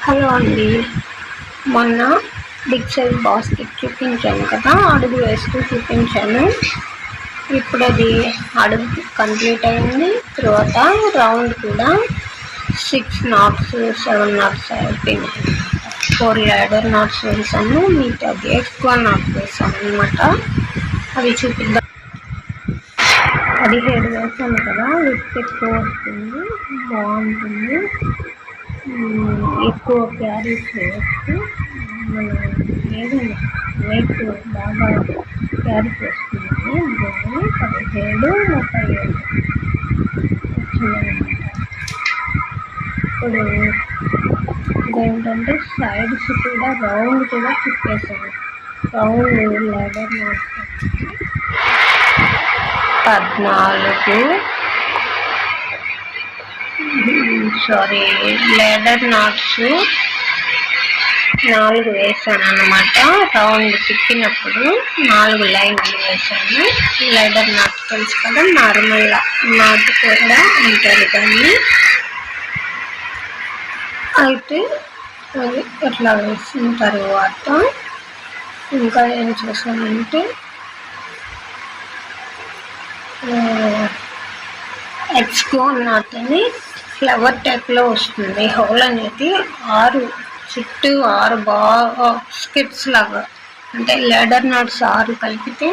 Hello అండి, మొన్న big size basket చూపించాను కదా, అడుగు వేస్తూ చూపించాను. ఇప్పుడు అది అడుగు కంప్లీట్ అయింది. తర్వాత రౌండ్ కూడా 6 knots 7 knots అయిపోయినాయి. 4 ladder knots వేసాను, మిగతాది ఎక్కువ knots వేసాను అనమాట. అవి చూపిద్దాం. 17 వేసాను కదా, విత్ ఎక్కువ వస్తుంది, బాగుంటుంది, ఎక్కువ క్యారీ చేయొచ్చు. మనం ఏదైనా వెయిట్ బాగా క్యారీ చేస్తుంది. అందుకని 17 37 వచ్చిందనమాట. ఇప్పుడు ఇదేంటంటే సైడ్స్ కూడా రౌండ్ కూడా తిప్పేసాను. Round ladder knots 14 ladder knots 4 వేసాను అన్నమాట. రౌండ్ తిప్పినప్పుడు 4 లైన్లు వేసాను. ladder knots తెలుసు కదా, నార్మల్ నాట్ కూడా అంటారు దాన్ని. అయితే అది ఎట్లా వేసిన తర్వాత ఇంకా ఏం చేశానంటే ఎక్స్కో నాట్ని ఫ్లవర్ టైప్లో వస్తుంది. హోల్ అనేది 6 చుట్టూ 6 బాస్కెట్స్ లాగా, అంటే ladder knots 6 కలిపితే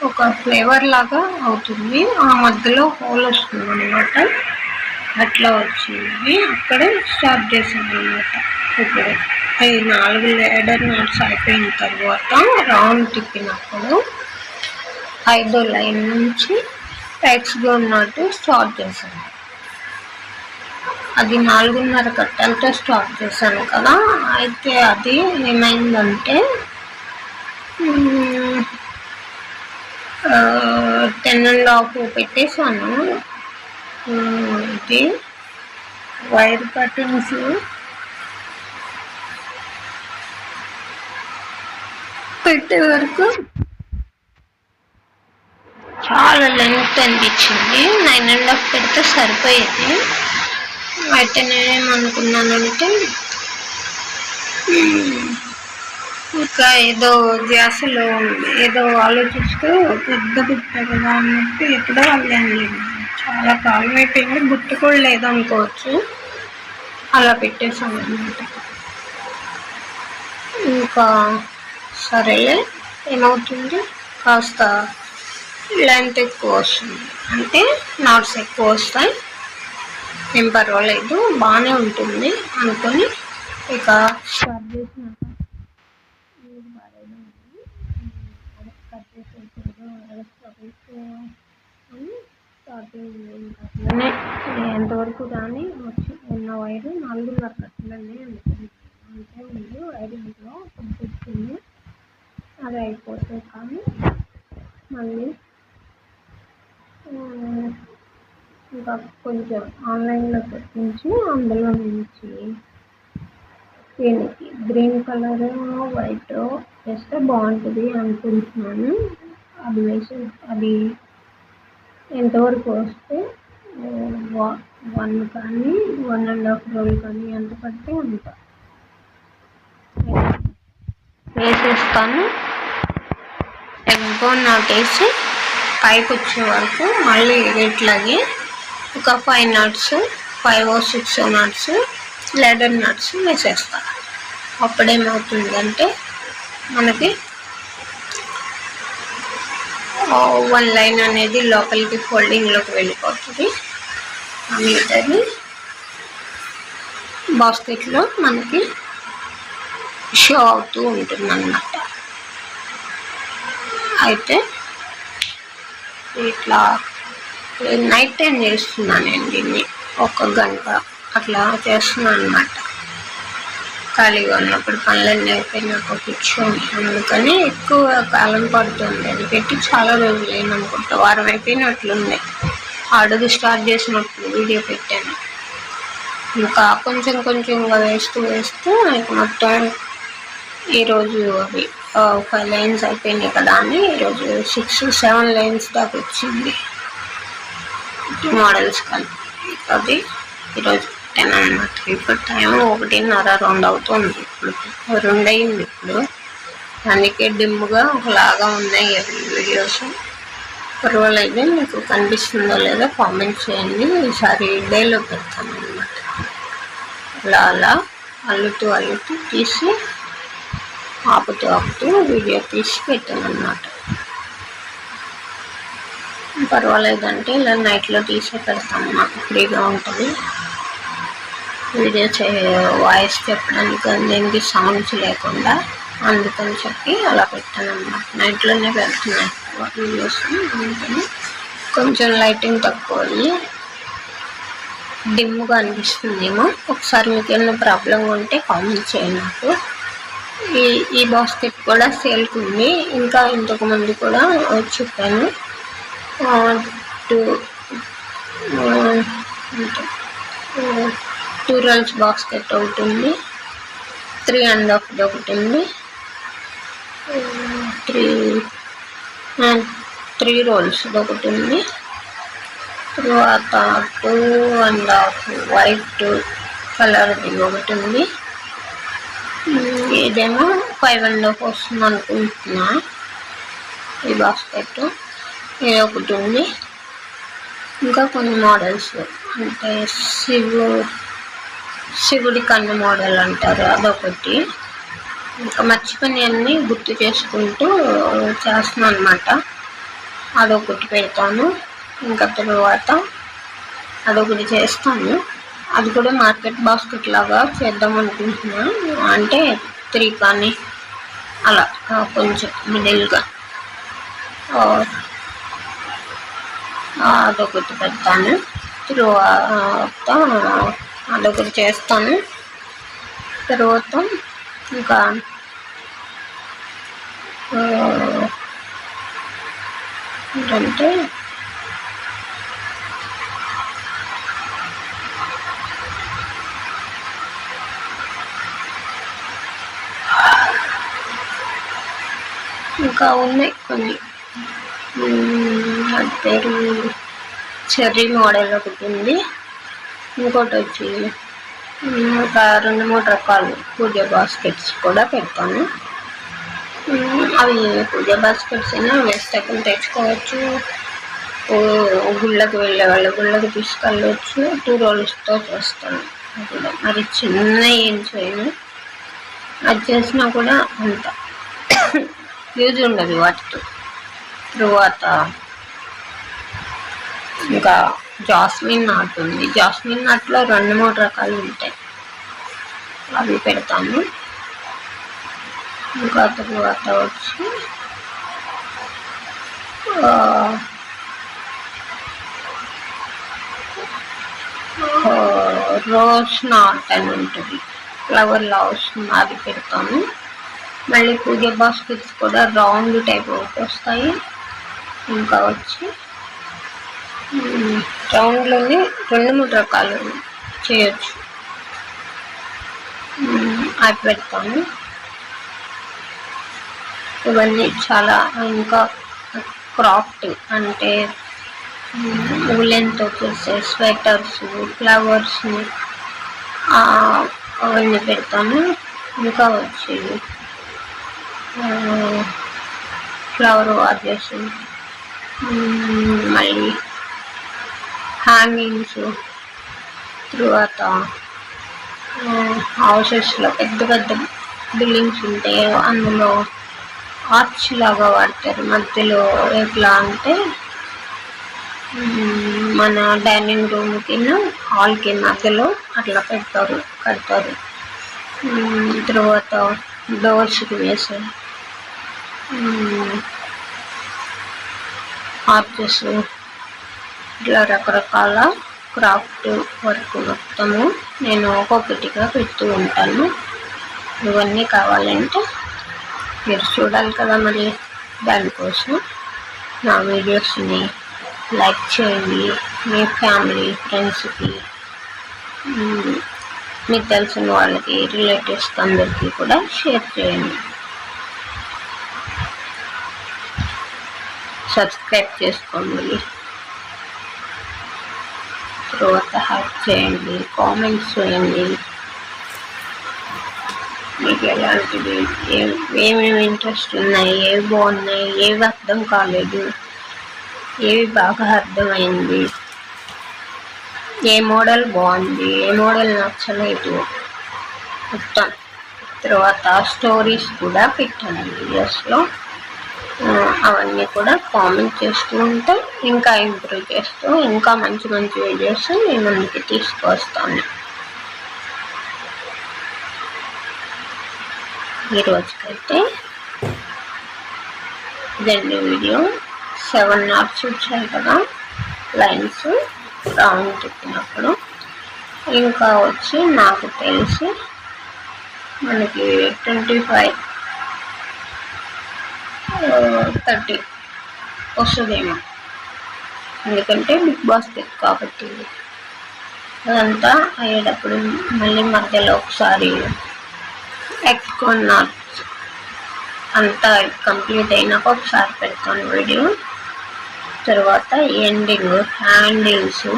ఒక ఫ్లేవర్ లాగా అవుతుంది. ఆ మధ్యలో హోల్ వస్తుంది అనమాట. అట్లా వచ్చింది. అక్కడే స్టార్ట్ చేసాను అనమాట. ఇప్పుడు ఈ 4 ladder knots అయిపోయిన తర్వాత రౌండ్ తిప్పినప్పుడు 5వ లైన్ నుంచి ఎక్స్గో నాట్ స్టార్ట్ చేశాను. అది 4.5 కట్టలతో స్టార్ట్ చేశాను కదా. అయితే అది ఏమైందంటే 10.5 పెట్టేశాను. ఇది వైర్ కటింగ్స్ పెట్టే వరకు చాలా లెంగ్త్ అనిపించింది. 9.5 పెడితే సరిపోయేది. అయితే నేనేమనుకున్నానంటే ఇంకా ఏదో ధ్యాసలో ఏదో ఆలోచిస్తూ పెద్ద బుట్ట కదా అన్నట్టు ఎప్పుడో వెళ్ళాను. చాలా కాలం అయిపోయింది, బుట్ట కూడా లేదనుకోవచ్చు. అలా పెట్టేసాను అన్నమాట. ఇంకా సరేలే, ఏమవుతుంది, కాస్త లెంత్ ఎక్కువ వస్తుంది, అంటే నాట్స్ ఎక్కువ వస్తాయి, ఏం పర్వాలేదు, బాగానే ఉంటుంది అనుకొని ఇక స్టార్ట్ చేసినాక అట్లనే ఎంతవరకు కానీ వచ్చి ఉన్న వైరు 4.5 కట్టలనే అనుకుంటున్నాను. అంటే ముందు 5 ఇంట్లో పంపించింది, అది అయిపోతే కానీ మళ్ళీ ఇంకా కొంచెం ఆన్లైన్లో పెట్టించి అందులో నుంచి దీనికి గ్రీన్ కలర్ వైట్ వేస్తే బాగుంటుంది అనుకుంటున్నాను. అది వేసి అది ఎంతవరకు వస్తే 1 కానీ 1.5 రోజులు కానీ ఎంత పడితే అంత వేసేస్తాను. ఎగ్బో నాట్ వేసి పైకి వచ్చే వరకు మళ్ళీ ఇట్లాగే ఒక 5 knots 5 or 6 knots ladder knots వేసేస్తాను. అప్పుడేమవుతుందంటే మనకి 1 లైన్ అనేది లోపలికి ఫోల్డింగ్లోకి వెళ్ళిపోతుంది. మిగతాది బాస్కెట్లో మనకి షో అవుతూ ఉంటుంది అన్నమాట. అయితే ఇట్లా నైట్ టైం చేస్తున్నానండి, దీన్ని 1 గంట అట్లా చేస్తున్నాను అనమాట. ఖాళీగా ఉన్నప్పుడు పనులన్నీ అయిపోయినాక కూర్చొని, అందుకని ఎక్కువ కాలం పడుతుంది. అది పెట్టి చాలా రోజులు ఏమనుకుంటా, వారం అయిపోయినట్లుంది. అడుగు స్టార్ట్ చేసినప్పుడు వీడియో పెట్టాను. ఇంకా కొంచెం కొంచెంగా వేస్తూ ఇక మొత్తం ఈరోజు అవి 5 లైన్స్ అయిపోయినాయి కదా అని ఈరోజు 6-7 లైన్స్ దాకా వచ్చింది మోడల్స్ కలిపి. అది ఈరోజు పెట్టాను అన్నమాట. ఇప్పుడు టైం 1:30 అవుతుంది. ఇప్పుడు 2 అయింది. ఇప్పుడు అందుకే డిమ్గా ఒకలాగా ఉన్నాయి వీడియోస్. పర్వాలేదు, మీకు కనిపిస్తుందో లేదో కామెంట్ చేయండి. ఈసారి డేలో పెడతాను అన్నమాట. అలా అల్లుతూ తీసి ఆపుతూ వీడియో తీసి పెట్టాను అన్నమాట. పర్వాలేదంటే ఇలా నైట్లో తీసి పెడతాను, నాకు ఫ్రీగా ఉంటుంది. వీడియో వాయిస్ చెప్పడానికి దేనికి సౌండ్స్ లేకుండా, అందుకని చెప్పి అలా పెట్టాను అన్నమాట. నైట్లోనే పెడుతున్నాయి వీడియోస్. అందుకని కొంచెం లైటింగ్ తక్కువ అయ్యి డిమ్గా అనిపిస్తుందేమో. ఒకసారి మీకు ఏమైనా ప్రాబ్లం ఉంటే కామెంట్ చేయండి నాకు. ఈ బాస్కెట్ కూడా సేల్కి ఉంది. ఇంకా ఇంతకుముందు కూడా చెప్పాను. 2 rolls బాస్కెట్ ఒకటి ఉంది, 3.5 ఒకటి ఉంది, 3 rolls ఒకటి ఉంది. తర్వాత 2.5 వైట్ కలర్ది ఒకటి ఉంది. ఇదేమో 5.5 వస్తుంది అనుకుంటున్నా ఈ బాస్కెట్. ఇది ఒకటి ఉంది. ఇంకా కొన్ని మోడల్స్ అంటే శివుడి కన్ను మోడల్ అంటారు, అదొకటి. ఇంకా మర్చిపోయినవన్నీ గుర్తు చేసుకుంటూ చేస్తున్నాను అన్నమాట. అదొకటి పెడతాను. ఇంకా తర్వాత అదొకటి చేస్తాను. అది కూడా మార్కెట్ బాస్కెట్ లాగా చేద్దాం అనుకుంటున్నాను. అంటే 3 కానీ అలా కొంచెం మిడిల్గా అదొకటి పెడతాను. తర్వాత అదొకటి చేస్తాను. తర్వాత ఇంకా ఏంటంటే ఇంకా ఉన్నాయి కొన్ని. అది పేరు చెర్రీ మోడల్ ఒకటి ఉంది. ఇంకోటి వచ్చి ఒక 2-3 రకాలు పూజ బాస్కెట్స్ కూడా పెడతాను. అవి పూజ బాస్కెట్స్ అయినా వేస్టెక్కలు తెచ్చుకోవచ్చు. గుళ్ళకి వెళ్ళే వాళ్ళు గుళ్ళకి తీసుకెళ్ళవచ్చు. 2 rollsతో చేస్తాను. మరి చిన్న ఏం చేయను. అది చేసినా కూడా అంత యూజ్ ఉండదు వాటితో. తర్వాత ఇంకా జాస్మిన్ నాట్ ఉంది. జాస్మిన్ నాట్లో 2-3 రకాలు ఉంటాయి, అవి పెడతాను. ఇంకా తర్వాత వచ్చి రోజ్ నాట్ అని ఉంటుంది, ఫ్లవర్లా వస్తుంది, అది పెడతాను. మళ్ళీ పూజ బాస్కెట్స్ కూడా రౌండ్ టైప్ ఒకటి వస్తాయి. ఇంకా వచ్చి రౌండ్లోనే 2-3 రకాలు చేయొచ్చు, అవి పెడతాను. ఇవన్నీ చాలా. ఇంకా క్రాఫ్ట్ అంటే ఉలెన్తో చేసే స్వెటర్స్, ఫ్లవర్స్ అవన్నీ పెడతాను. ఇంకా వచ్చి ఫ్లవర్ వాజెస్, మళ్ళీ హ్యాంగింగ్స్. తర్వాత హౌసెస్లో పెద్ద బిల్డింగ్స్ ఉంటాయి, అందులో ఆర్చ్ లాగా వాడతారు. మధ్యలో ఎట్లా అంటే మన డైనింగ్ రూమ్కి హాల్కి మధ్యలో అట్లా కడతారు. తర్వాత డోర్స్కి వేసే ఆర్చెస్, ఇట్లా రకరకాల క్రాఫ్ట్ వర్క్ మొత్తము నేను ఒక్కొక్కటిగా పెడుతూ ఉంటాను. ఇవన్నీ కావాలంటే మీరు చూడాలి కదా, మరి దానికోసం నా వీడియోస్ని లైక్ చేయండి. మీ ఫ్యామిలీ ఫ్రెండ్స్కి, మీకు తెలిసిన వాళ్ళకి, రిలేటివ్స్కి అందరికీ కూడా షేర్ చేయండి. సబ్స్క్రైబ్ చేసుకోండి. తర్వాత హెల్ప్ చేయండి, కామెంట్స్ చేయండి. మీకు ఎలాంటివి ఏమేమి ఇంట్రెస్ట్ ఉన్నాయి, ఏవి బాగున్నాయి, ఏవి అర్థం కాలేదు, ఏవి బాగా అర్థమైంది, ఏ మోడల్ బాగుంది, ఏ మోడల్ నచ్చలేదు మొత్తం. తర్వాత స్టోరీస్ కూడా పెట్టాను వీడియోస్లో. అవన్నీ కూడా కామెంట్ చేస్తూ ఉంటే ఇంకా ఇంప్రూవ్ చేస్తూ ఇంకా మంచి మంచి వీడియోస్ మీ ముందుకి తీసుకొస్తాను. ఈరోజుకైతే ఇదండి వీడియో. 7 knots వచ్చాయి కదా లైన్స్ రౌండ్ తిప్పినప్పుడు. ఇంకా వచ్చి నాకు తెలిసి మనకి 25-30 వస్తుందేమో, ఎందుకంటే బిగ్ బాస్కెట్ కాబట్టి. అదంతా అయ్యేటప్పుడు మళ్ళీ మధ్యలో ఒకసారి ఎక్కువ నాట్స్ అంతా కంప్లీట్ అయినాక ఒకసారి పెడతాను వీడియో. తర్వాత ఎండింగ్ హ్యాండిల్స్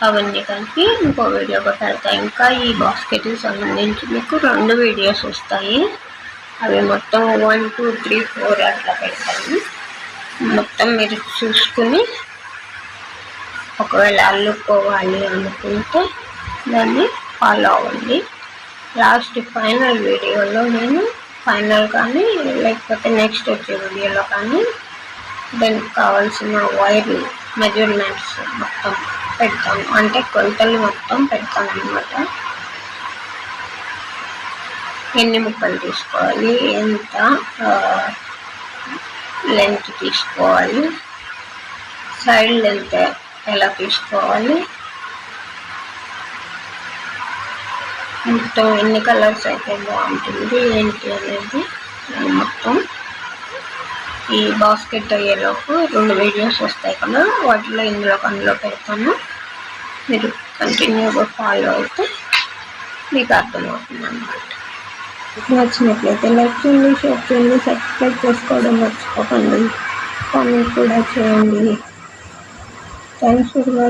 అవన్నీ కలిపి ఇంకో వీడియోగా పెడతాయి. ఇంకా ఈ బాస్కెట్కి సంబంధించి మీకు 2 వీడియోస్ వస్తాయి. అవి మొత్తం 1, 2, 3, 4 అట్లా పెడతాను. మొత్తం మీరు చూసుకుని ఒకవేళ అల్లుకోవాలి అనుకుంటే దాన్ని ఫాలో అవ్వండి. లాస్ట్ ఫైనల్ వీడియోలో నేను ఫైనల్ కానీ లేకపోతే నెక్స్ట్ వచ్చే వీడియోలో కానీ దానికి కావాల్సిన వైర్ మెజర్మెంట్స్ మొత్తం పెడతాను, అంటే కొలతలు మొత్తం పెడతాను అన్నమాట. ఎన్ని ముక్కలు తీసుకోవాలి, ఎంత లెంత్ తీసుకోవాలి, సైడ్ లెంత్ ఎలా తీసుకోవాలి, మొత్తం ఎన్ని కలర్స్ అయితే బాగుంటుంది ఏంటి అనేది మొత్తం ఈ బాస్కెట్ అయ్యేలోపు 2 వీడియోస్ వస్తాయి కదా, వాటిలో అందులో పెడతాను. మీరు కంటిన్యూగా ఫాలో అయితే మీకు అర్థమవుతుంది అన్నమాట. నచ్చినట్లయితే లైక్ చేయండి, షేర్ చేయండి, సబ్స్క్రైబ్ చేసుకోవడం మర్చిపోకండి, కామెంట్ కూడా చేయండి. Thanks for watching.